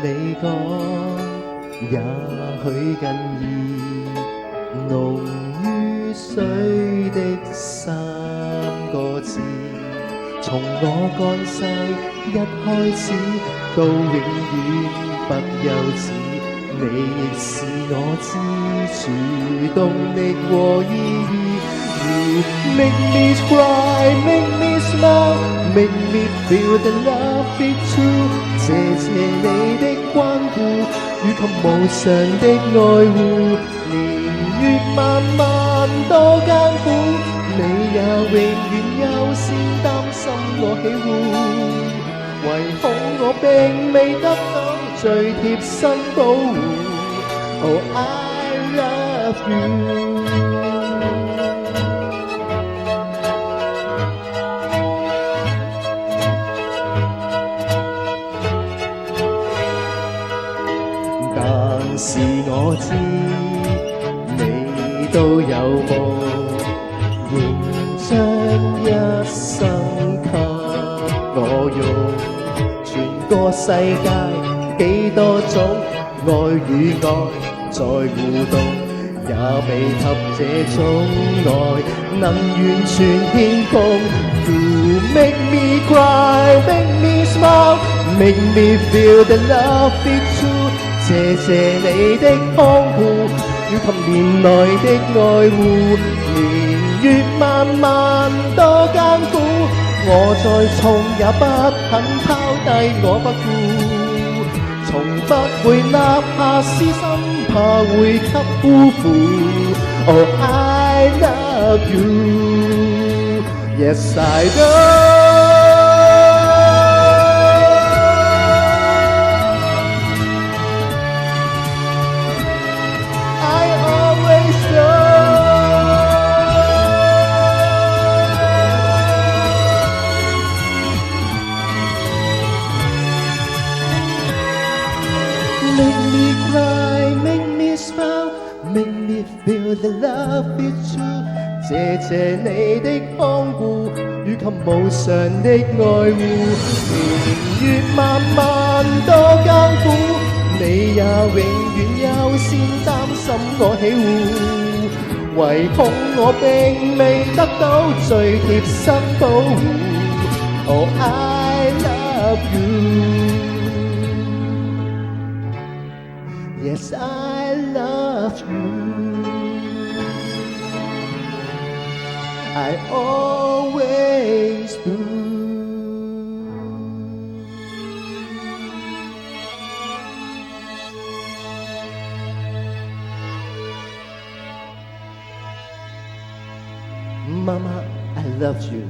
你講，也許更易濃於水的三個字，從我幹世一開始到永遠不休止，你亦是我支柱動力和意義。You make me cry, make me smile, make me feel the love is true。謝謝你的關顧與及無常的愛護，年月漫漫多艱苦，你也永遠優先擔心我喜惡，唯恐我並未得到最貼身保護。Oh, I love you。但是我知你都有夢，仍將一生給我用。全個世界幾多種愛與愛在互動，也未及這種愛能完全牽動。You make me cry, make me smile, make me feel the love is true。謝謝你的看顧與及年來的愛護，年月漫漫多艱苦，我再重也不肯拋低我不顧，從不會立下私心，怕會給辜負。Oh, I love you, yes I do。Make me cry, make me smile, make me feel the love is true。謝謝你的看顧與及無常的愛護，年月漫漫多艱苦，你也永遠優先擔心我喜惡，唯恐我並未得到最貼身保護。Oh, I love you。Yes, I love you. I always do. Mama, I love you.